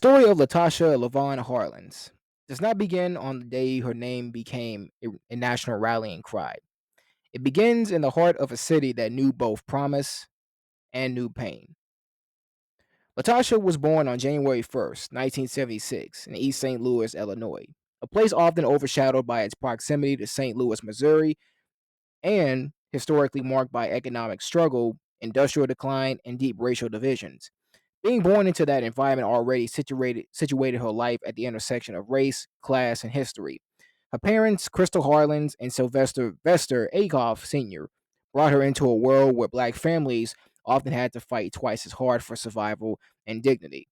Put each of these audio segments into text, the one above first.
The story of Latasha Harlins does not begin on the day her name became a national rallying cry. It begins in the heart of a city that knew both promise and knew pain. Latasha was born on January 1st, 1976, in East St. Louis, Illinois, a place often overshadowed by its proximity to St. Louis, Missouri, and historically marked by economic struggle, industrial decline, and deep racial divisions. Being born into that environment already situated her life at the intersection of race, class, and history. Her parents, Crystal Harlins and Sylvester Vester Akoff Sr., brought her into a world where black families often had to fight twice as hard for survival and dignity.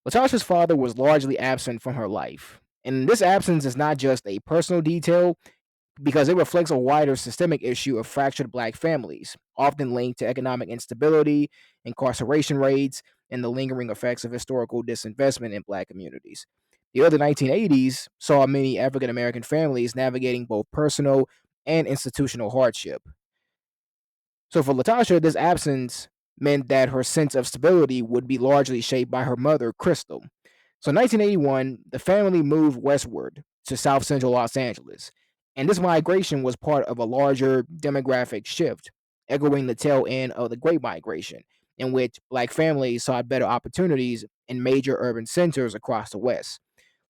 Latasha's father was largely absent from her life. And this absence is not just a personal detail, because it reflects a wider systemic issue of fractured black families, often linked to economic instability, incarceration rates, and the lingering effects of historical disinvestment in black communities. The early 1980s saw many African American families navigating both personal and institutional hardship. So for Latasha, this absence meant that her sense of stability would be largely shaped by her mother, Crystal. So in 1981, the family moved westward to South Central Los Angeles, and this migration was part of a larger demographic shift, echoing the tail end of the Great Migration, in which black families sought better opportunities in major urban centers across the West.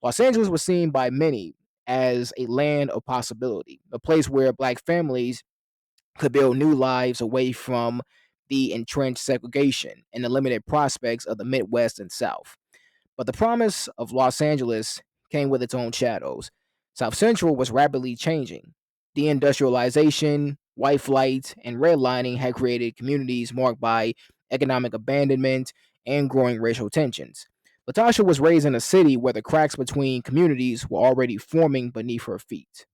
Los Angeles was seen by many as a land of possibility, a place where black families could build new lives away from the entrenched segregation and the limited prospects of the Midwest and South. But the promise of Los Angeles came with its own shadows. South Central was rapidly changing. Deindustrialization, white flight, and redlining had created communities marked by economic abandonment and growing racial tensions. Latasha was raised in a city where the cracks between communities were already forming beneath her feet.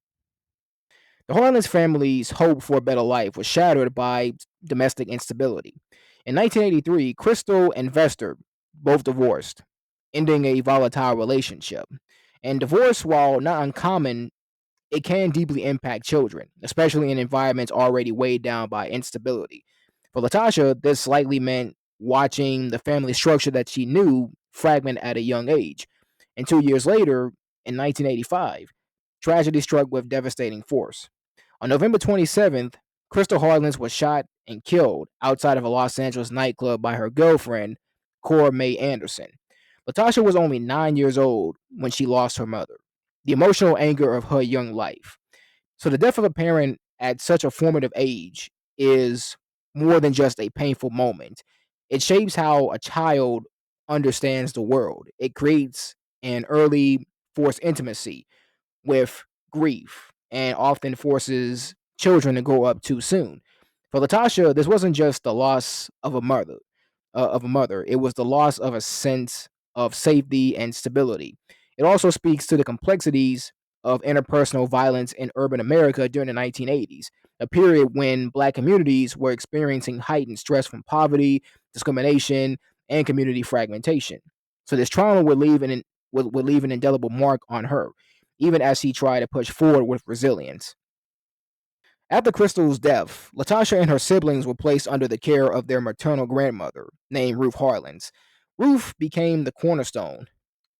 The Harlins family's hope for a better life was shattered by domestic instability. In 1983, Crystal and Vester both divorced, ending a volatile relationship. And divorce, while not uncommon, it can deeply impact children, especially in environments already weighed down by instability. For Latasha, this likely meant watching the family structure that she knew fragment at a young age. And 2 years later, in 1985, tragedy struck with devastating force. On November 27th, Crystal Harlins was shot and killed outside of a Los Angeles nightclub by her girlfriend, Cora Mae Anderson. Latasha was only 9 years old when she lost her mother, the emotional anchor of her young life. So the death of a parent at such a formative age is more than just a painful moment. It shapes how a child understands the world. It creates an early forced intimacy with grief and often forces children to grow up too soon. For Latasha, this wasn't just the loss of a mother. It was the loss of a sense of safety and stability. It also speaks to the complexities of interpersonal violence in urban America during the 1980s, a period when black communities were experiencing heightened stress from poverty, discrimination, and community fragmentation. So this trauma would leave an indelible mark on her, even as she tried to push forward with resilience. After Crystal's death, Latasha and her siblings were placed under the care of their maternal grandmother, named Ruth Harlins. Ruth became the cornerstone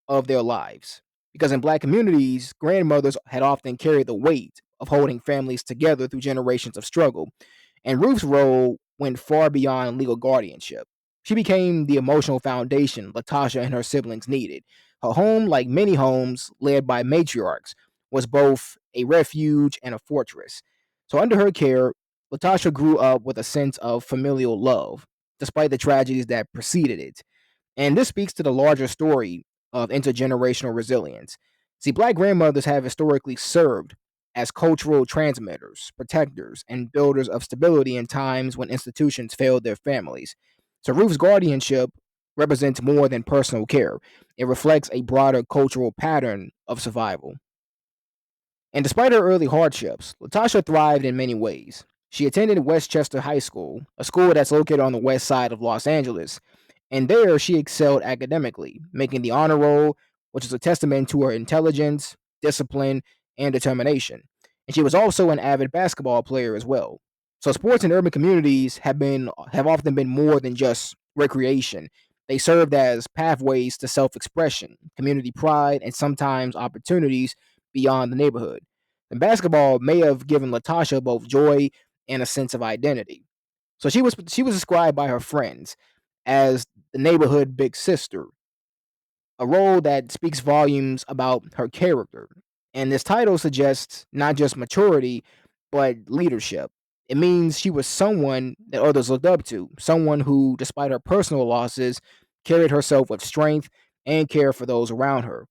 of their lives because in black communities, grandmothers had often carried the weight of holding families together through generations of struggle, and Ruth's role went far beyond legal guardianship. She became the emotional foundation Latasha and her siblings needed. Her home, like many homes led by matriarchs, was both a refuge and a fortress. So, under her care, Latasha grew up with a sense of familial love, despite the tragedies that preceded it. And this speaks to the larger story of intergenerational resilience. See, black grandmothers have historically served as cultural transmitters, protectors, and builders of stability in times when institutions failed their families. So Ruth's guardianship represents more than personal care. It reflects a broader cultural pattern of survival. And despite her early hardships, Latasha thrived in many ways. She attended Westchester High School, a school that's located on the west side of Los Angeles, and there she excelled academically, making the honor roll, which is a testament to her intelligence, discipline, and determination. And she was also an avid basketball player as well. So sports in urban communities have often been more than just recreation. They served as pathways to self expression, community pride, and sometimes opportunities beyond the neighborhood. And basketball may have given Latasha both joy and a sense of identity. So she was described by her friends as the neighborhood big sister, a role that speaks volumes about her character. And this title suggests not just maturity, but leadership. It means she was someone that others looked up to, someone who, despite her personal losses, carried herself with strength and care for those around her.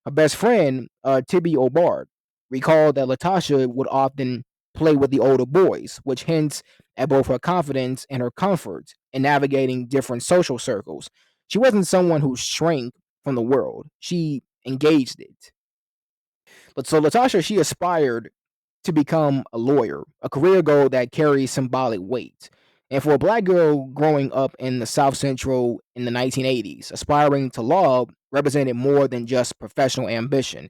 Her best friend, Tibby O'Bard, recalled that Latasha would often play with the older boys, which hints at both her confidence and her comfort in navigating different social circles. She wasn't someone who shrank from the world, she engaged it. But so Latasha, she aspired to become a lawyer, a career goal that carries symbolic weight. And for a black girl growing up in the South Central in the 1980s, aspiring to law represented more than just professional ambition.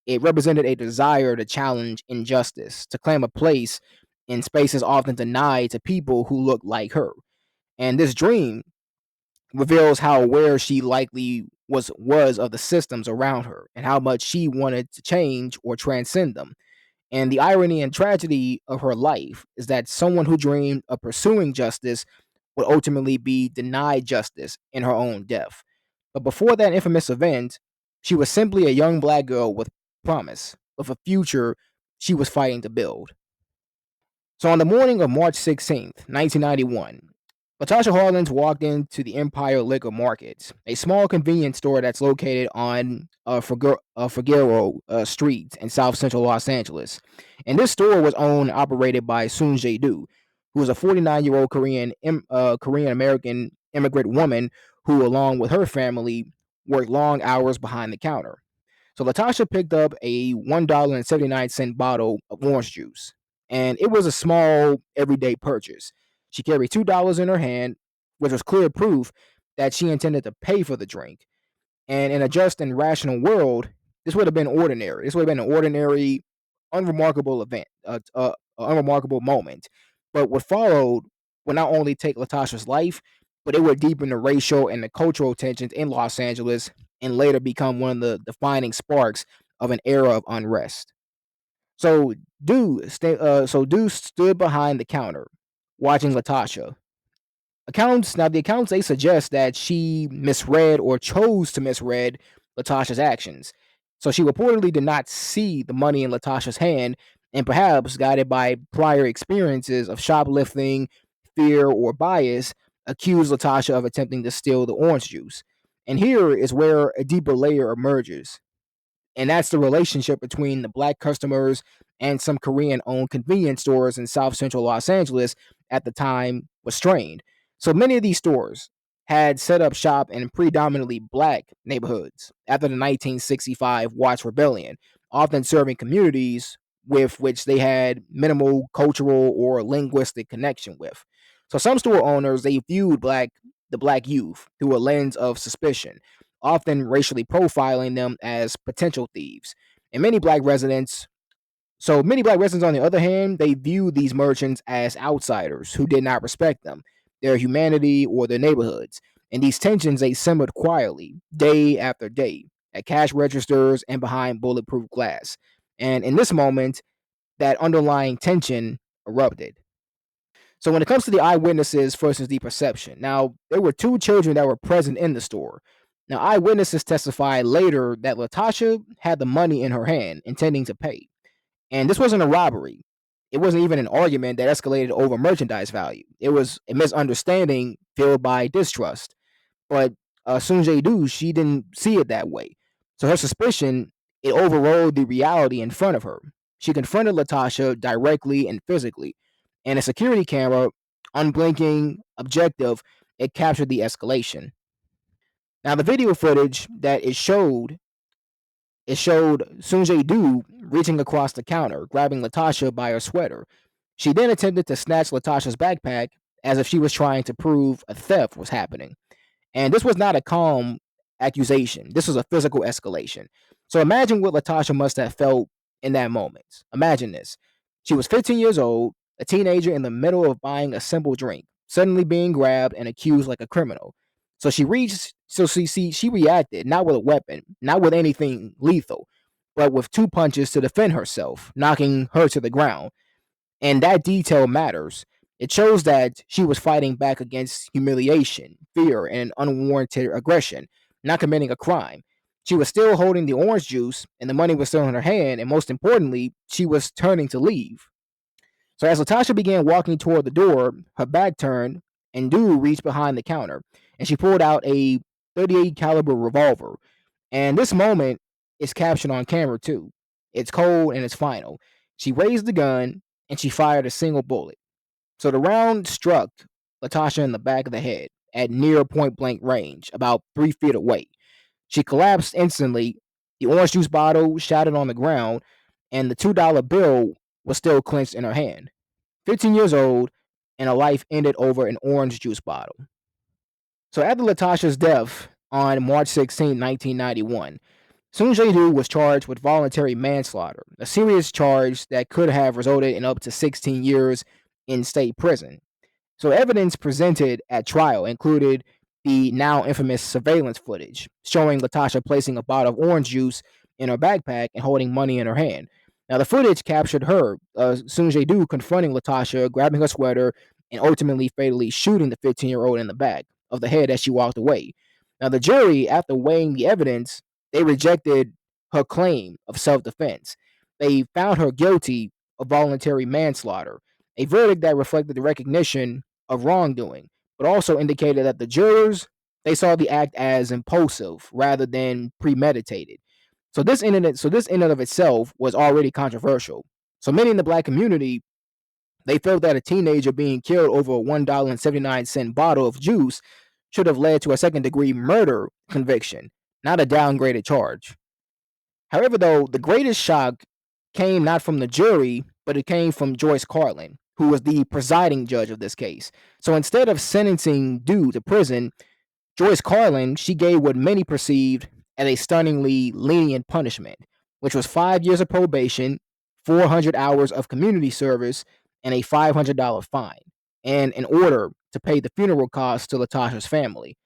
It represented a desire to challenge injustice, to claim a place in spaces often denied to people who look like her. And this dream reveals how aware she likely was of the systems around her and how much she wanted to change or transcend them. And the irony and tragedy of her life is that someone who dreamed of pursuing justice would ultimately be denied justice in her own death. But before that infamous event, she was simply a young black girl with promise, with a future she was fighting to build. So on the morning of March 16th, 1991, Latasha Harlins walked into the Empire Liquor Market, a small convenience store that's located on Figueroa Street in South Central Los Angeles. And this store was owned and operated by Soon Jae-do, who was a 49-year-old Korean American immigrant woman who, along with her family, worked long hours behind the counter. So Latasha picked up a $1.79 bottle of orange juice, and it was a small everyday purchase. She carried $2 in her hand, which was clear proof that she intended to pay for the drink. And in a just and rational world, this would have been ordinary. This would have been an ordinary, unremarkable event, an unremarkable moment. But what followed would not only take Latasha's life, but it would deepen the racial and the cultural tensions in Los Angeles and later become one of the defining sparks of an era of unrest. So Dude stood behind the counter, watching Latasha. The accounts they suggest that she misread or chose to misread Latasha's actions. So she reportedly did not see the money in Latasha's hand, and perhaps guided by prior experiences of shoplifting, fear, or bias, accused Latasha of attempting to steal the orange juice. And here is where a deeper layer emerges, and that's the relationship between the black customers and some Korean owned convenience stores in South Central Los Angeles at the time was strained. So many of these stores had set up shop in predominantly black neighborhoods after the 1965 Watts Rebellion, often serving communities with which they had minimal cultural or linguistic connection with. So some store owners they viewed the black youth through a lens of suspicion, often racially profiling them as potential thieves. And many black residents, on the other hand, they view these merchants as outsiders who did not respect them, their humanity, or their neighborhoods. And these tensions, they simmered quietly, day after day, at cash registers and behind bulletproof glass. And in this moment, that underlying tension erupted. So when it comes to the eyewitnesses versus the perception, now there were two children that were present in the store. Now eyewitnesses testified later that Latasha had the money in her hand, intending to pay, and this wasn't a robbery. It wasn't even an argument that escalated over merchandise value. It was a misunderstanding fueled by distrust. But Soon Jae-do, she didn't see it that way. So her suspicion, it overrode the reality in front of her. She confronted Latasha directly and physically, and a security camera, unblinking, objective, it captured the escalation. Now the video footage that it showed Soon Jae-do reaching across the counter, grabbing Latasha by her sweater. She then attempted to snatch Latasha's backpack as if she was trying to prove a theft was happening. And this was not a calm accusation. This was a physical escalation. So imagine what Latasha must have felt in that moment. Imagine this. She was 15 years old, a teenager in the middle of buying a simple drink, suddenly being grabbed and accused like a criminal. So she reacted not with a weapon, not with anything lethal, but with two punches to defend herself, knocking her to the ground. And that detail matters. It shows that she was fighting back against humiliation, fear, and unwarranted aggression, not committing a crime. She was still holding the orange juice, and the money was still in her hand, and most importantly, she was turning to leave. So as Latasha began walking toward the door, her back turned, and Dew reached behind the counter, and she pulled out a 38 caliber revolver. And this moment is captured on camera too. It's cold and it's final. She raised the gun and she fired a single bullet. So the round struck Latasha in the back of the head at near point blank range, about 3 feet away. She collapsed instantly. The orange juice bottle shattered on the ground, and the $2 bill was still clenched in her hand. 15 years old, and her life ended over an orange juice bottle. So after Latasha's death on March 16, 1991, Soon Jae-do was charged with voluntary manslaughter, a serious charge that could have resulted in up to 16 years in state prison. So evidence presented at trial included the now infamous surveillance footage showing Latasha placing a bottle of orange juice in her backpack and holding money in her hand. Now the footage captured her, Soon Jae-do, confronting Latasha, grabbing her sweater, and ultimately fatally shooting the 15-year-old in the back of the head as she walked away. Now the jury, after weighing the evidence, they rejected her claim of self-defense. They found her guilty of voluntary manslaughter, a verdict that reflected the recognition of wrongdoing, but also indicated that the jurors, they saw the act as impulsive rather than premeditated. So this in and of itself was already controversial. So many in the black community, they felt that a teenager being killed over a $1.79 bottle of juice should have led to a second degree murder conviction, not a downgraded charge. However, though, the greatest shock came not from the jury, but it came from Joyce Carlin, who was the presiding judge of this case. So instead of sentencing Dew to prison, Joyce Carlin, she gave what many perceived as a stunningly lenient punishment, which was 5 years of probation, 400 hours of community service, and a $500 fine, and an order to pay the funeral costs to Latasha's family.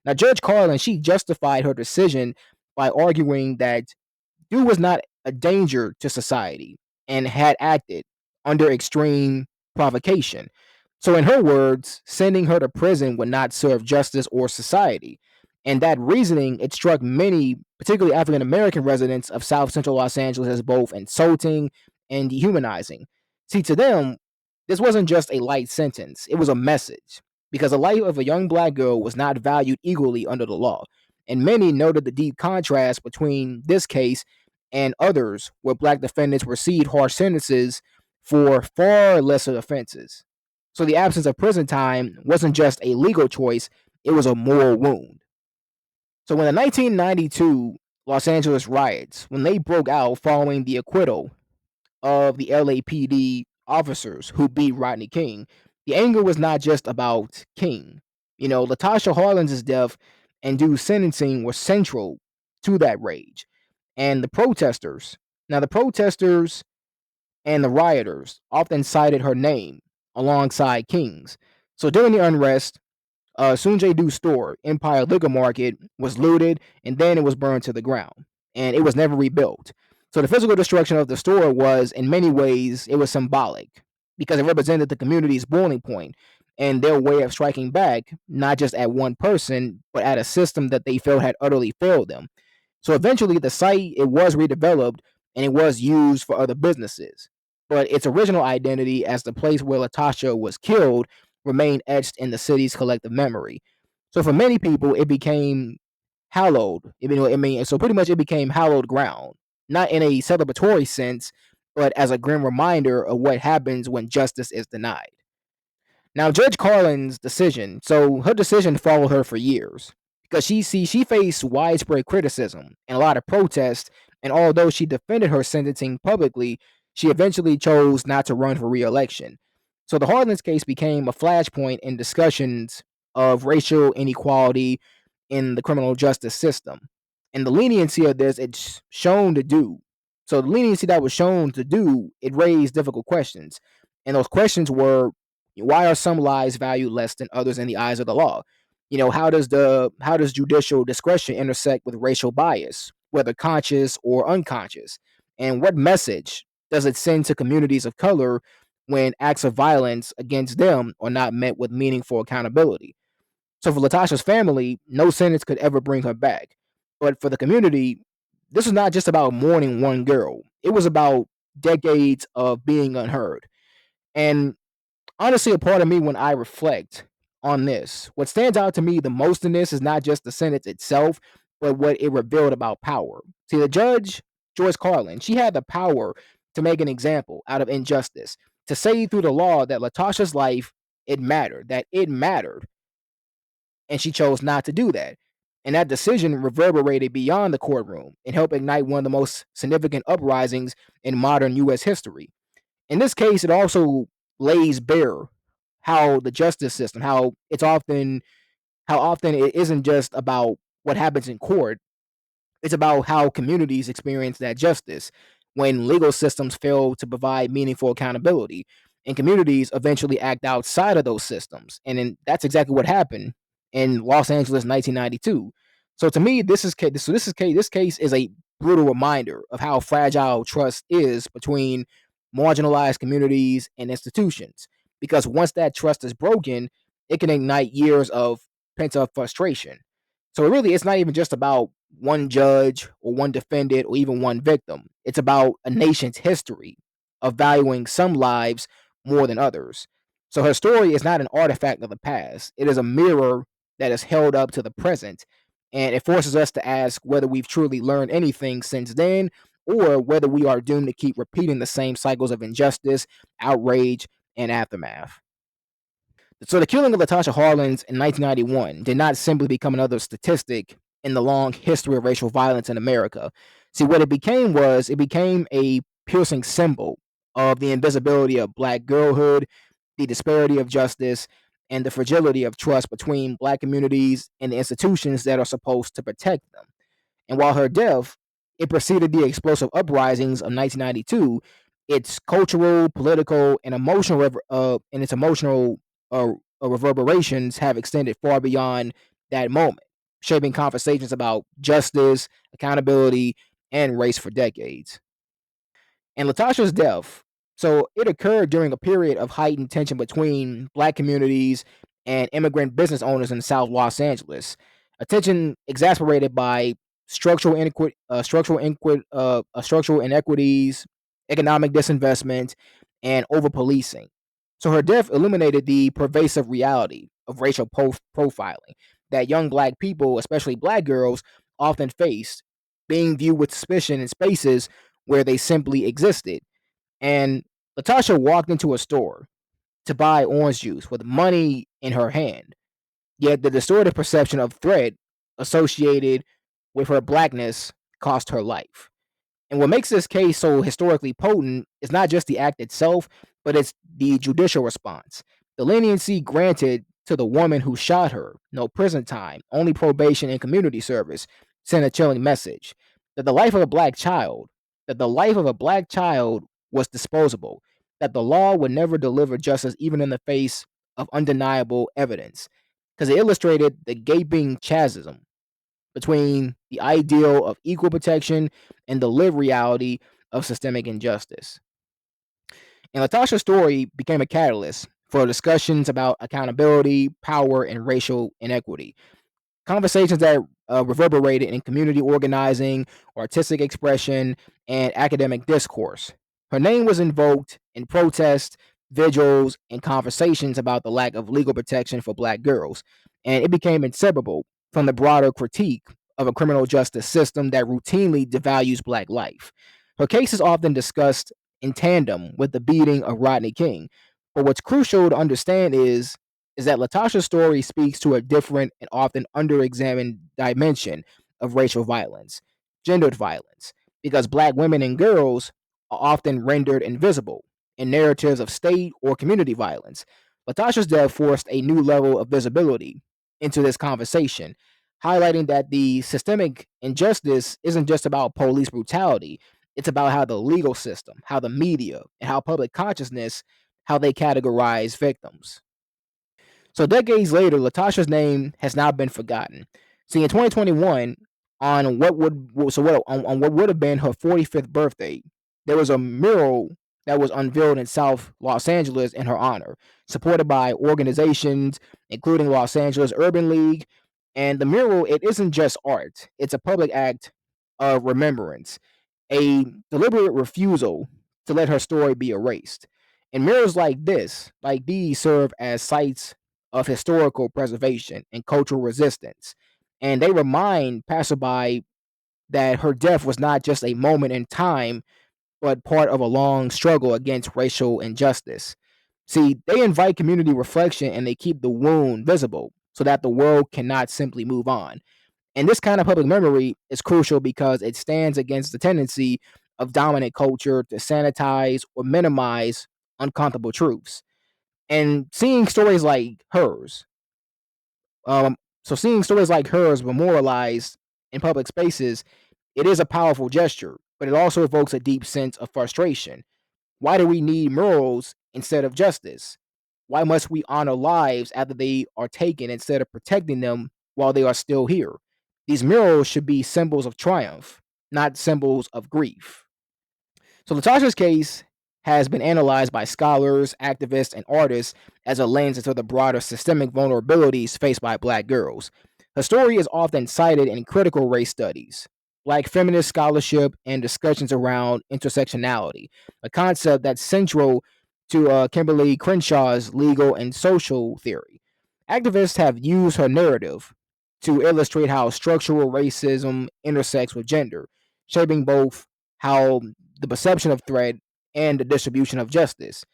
Now, Judge Carlin, she justified her decision by arguing that Dew was not a danger to society and had acted under extreme provocation. So, in her words, sending her to prison would not serve justice or society. And that reasoning, it struck many, particularly African American residents of South Central Los Angeles, as both insulting and dehumanizing. See, to them, this wasn't just a light sentence, it was a message. Because the life of a young black girl was not valued equally under the law. And many noted the deep contrast between this case and others where black defendants received harsh sentences for far lesser offenses. So the absence of prison time wasn't just a legal choice, it was a moral wound. So when the 1992 Los Angeles riots, when they broke out following the acquittal of the LAPD officers who beat Rodney King, the anger was not just about King. You know, Latasha Harlins' death and Dew's sentencing were central to that rage. And the protesters, now the protesters and the rioters often cited her name alongside King's. So during the unrest, Soon Jae-do's store, Empire Liquor Market, was looted and then it was burned to the ground, and it was never rebuilt. So the physical destruction of the store was, in many ways, it was symbolic because it represented the community's boiling point and their way of striking back, not just at one person, but at a system that they felt had utterly failed them. So eventually, the site it was redeveloped and it was used for other businesses. But its original identity as the place where Latasha was killed remained etched in the city's collective memory. So for many people, it became hallowed. So pretty much it became hallowed ground, not in a celebratory sense, but as a grim reminder of what happens when justice is denied. Now, Judge Carlin's decision, so her decision followed her for years because she faced widespread criticism and a lot of protest. And although she defended her sentencing publicly, she eventually chose not to run for re-election. So the Harlins case became a flashpoint in discussions of racial inequality in the criminal justice system. And the leniency of this, it's shown to do. So the leniency that was shown to do, it raised difficult questions. And those questions were, why are some lives valued less than others in the eyes of the law? How does judicial discretion intersect with racial bias, whether conscious or unconscious? And what message does it send to communities of color when acts of violence against them are not met with meaningful accountability? So for Latasha's family, no sentence could ever bring her back. But for the community, this was not just about mourning one girl. It was about decades of being unheard. And honestly, a part of me, when I reflect on this, what stands out to me the most in this is not just the sentence itself, but what it revealed about power. See, the judge, Joyce Carlin, she had the power to make an example out of injustice, to say through the law that Latasha's life, that it mattered, and she chose not to do that. And that decision reverberated beyond the courtroom and helped ignite one of the most significant uprisings in modern U.S. history. In this case, it also lays bare how the justice system, how often it isn't just about what happens in court, it's about how communities experience that justice when legal systems fail to provide meaningful accountability, and communities eventually act outside of those systems. And then that's exactly what happened in Los Angeles, 1992. So to me, this case is a brutal reminder of how fragile trust is between marginalized communities and institutions. Because once that trust is broken, it can ignite years of pent up frustration. So it's not even just about one judge or one defendant or even one victim. It's about a nation's history of valuing some lives more than others. So her story is not an artifact of the past. It is a mirror that is held up to the present. And it forces us to ask whether we've truly learned anything since then, or whether we are doomed to keep repeating the same cycles of injustice, outrage, and aftermath. So the killing of Latasha Harlins in 1991 did not simply become another statistic in the long history of racial violence in America. See, what it became a piercing symbol of the invisibility of black girlhood, the disparity of justice, and the fragility of trust between black communities and the institutions that are supposed to protect them. And while her death, it preceded the explosive uprisings of 1992, its cultural, political, and emotional reverberations have extended far beyond that moment, shaping conversations about justice, accountability, and race for decades. And Latasha's death, so it occurred during a period of heightened tension between black communities and immigrant business owners in South Los Angeles. A tension exacerbated by structural inequities, economic disinvestment, and over policing. So her death illuminated the pervasive reality of racial profiling that young black people, especially black girls, often faced, being viewed with suspicion in spaces where they simply existed. And Latasha walked into a store to buy orange juice with money in her hand, yet the distorted perception of threat associated with her blackness cost her life. And what makes this case so historically potent is not just the act itself, but it's the judicial response. The leniency granted to the woman who shot her, no prison time, only probation and community service, sent a chilling message that the life of a black child was disposable, that the law would never deliver justice even in the face of undeniable evidence. Because it illustrated the gaping chasm between the ideal of equal protection and the lived reality of systemic injustice. And Latasha's story became a catalyst for discussions about accountability, power, and racial inequity. Conversations that reverberated in community organizing, artistic expression, and academic discourse. Her name was invoked in protests, vigils, and conversations about the lack of legal protection for black girls, and it became inseparable from the broader critique of a criminal justice system that routinely devalues black life. Her case is often discussed in tandem with the beating of Rodney King, but what's crucial to understand is that Latasha's story speaks to a different and often underexamined dimension of racial violence, gendered violence, because black women and girls are often rendered invisible in narratives of state or community violence. Latasha's death forced a new level of visibility into this conversation, highlighting that the systemic injustice isn't just about police brutality. It's about how the legal system, how the media, and how public consciousness, how they categorize victims. So decades later, Latasha's name has not been forgotten. See, in 2021, on what would have been her 45th birthday, there was a mural that was unveiled in South Los Angeles in her honor, supported by organizations including Los Angeles Urban League. And the mural, it isn't just art; it's a public act of remembrance, a deliberate refusal to let her story be erased. And murals like these, serve as sites of historical preservation and cultural resistance. And they remind passerby that her death was not just a moment in time, but part of a long struggle against racial injustice. See, they invite community reflection and they keep the wound visible so that the world cannot simply move on. And this kind of public memory is crucial because it stands against the tendency of dominant culture to sanitize or minimize uncomfortable truths. And um, seeing stories like hers memorialized in public spaces, it is a powerful gesture, but it also evokes a deep sense of frustration. Why do we need murals instead of justice? Why must we honor lives after they are taken instead of protecting them while they are still here? These murals should be symbols of triumph, not symbols of grief. So Latasha's case has been analyzed by scholars, activists, and artists as a lens into the broader systemic vulnerabilities faced by black girls. Her story is often cited in critical race studies, black feminist scholarship, and discussions around intersectionality, a concept that's central to Kimberly Crenshaw's legal and social theory. Activists have used her narrative to illustrate how structural racism intersects with gender, shaping both how the perception of threat and the distribution of justice.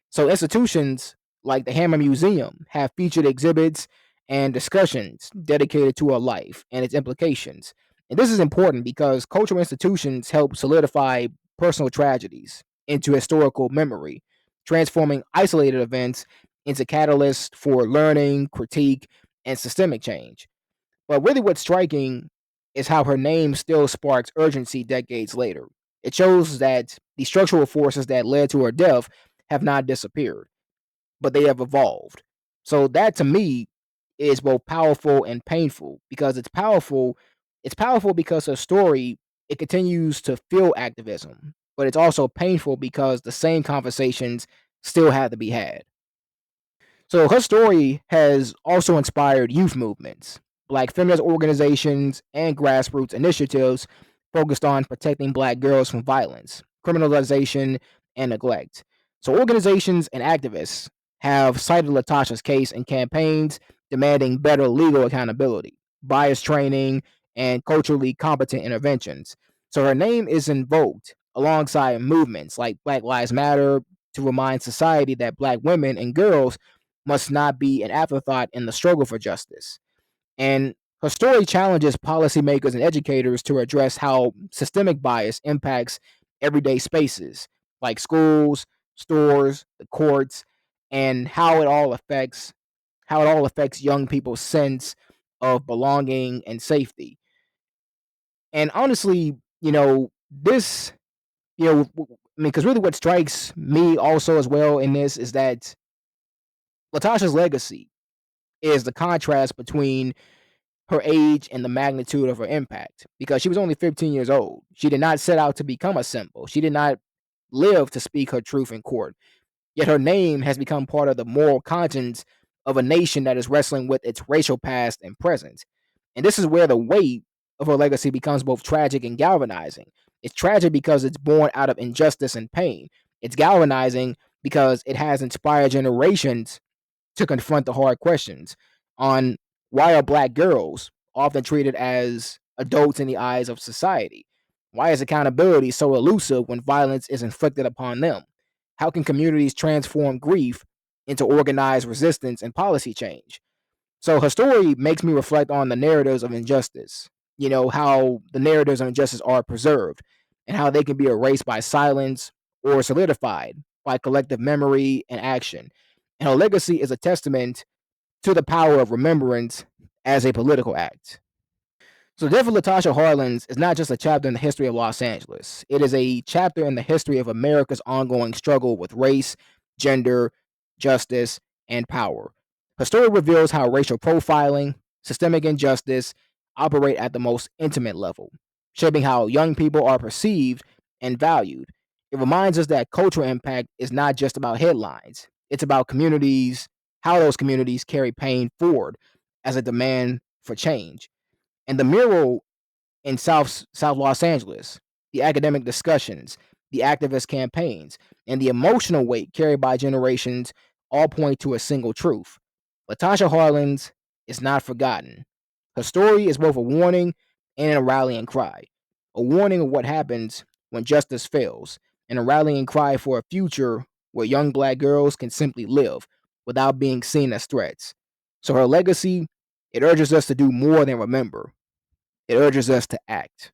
So institutions like the Hammer Museum have featured exhibits and discussions dedicated to her life and its implications. And this is important because cultural institutions help solidify personal tragedies into historical memory, transforming isolated events into catalysts for learning, critique, and systemic change. But really, what's striking is how her name still sparks urgency decades later. It shows that the structural forces that led to her death have not disappeared, but they have evolved. So that to me is both powerful and painful because it's powerful. It's powerful because her story, it continues to fuel activism, but it's also painful because the same conversations still have to be had. So her story has also inspired youth movements, black feminist organizations, and grassroots initiatives focused on protecting black girls from violence, criminalization, and neglect. So organizations and activists have cited Latasha's case in campaigns demanding better legal accountability, bias training, and culturally competent interventions. So her name is invoked alongside movements like Black Lives Matter to remind society that black women and girls must not be an afterthought in the struggle for justice. And her story challenges policymakers and educators to address how systemic bias impacts everyday spaces like schools, stores, the courts, and how it all affects young people's sense of belonging and safety. And honestly, this, I mean, because really what strikes me also as well in this is that Latasha's legacy is the contrast between her age and the magnitude of her impact because she was only 15 years old. She did not set out to become a symbol. She did not live to speak her truth in court. Yet her name has become part of the moral conscience of a nation that is wrestling with its racial past and present. And this is where the weight of her legacy becomes both tragic and galvanizing. It's tragic because it's born out of injustice and pain. It's galvanizing because it has inspired generations to confront the hard questions on why are black girls often treated as adults in the eyes of society? Why is accountability so elusive when violence is inflicted upon them? How can communities transform grief into organized resistance and policy change? So her story makes me reflect on the narratives of injustice, how the narratives of injustice are preserved and how they can be erased by silence or solidified by collective memory and action. And her legacy is a testament to the power of remembrance as a political act. So, the death of Latasha Harlins is not just a chapter in the history of Los Angeles. It is a chapter in the history of America's ongoing struggle with race, gender, justice, and power. Her story reveals how racial profiling, systemic injustice operate at the most intimate level, shaping how young people are perceived and valued. It reminds us that cultural impact is not just about headlines, it's about communities, how those communities carry pain forward as a demand for change. And the mural in South Los Angeles, the academic discussions, the activist campaigns, and the emotional weight carried by generations all point to a single truth. Latasha Harlins is not forgotten. Her story is both a warning and a rallying cry. A warning of what happens when justice fails, and a rallying cry for a future where young black girls can simply live without being seen as threats. So her legacy, it urges us to do more than remember. It urges us to act.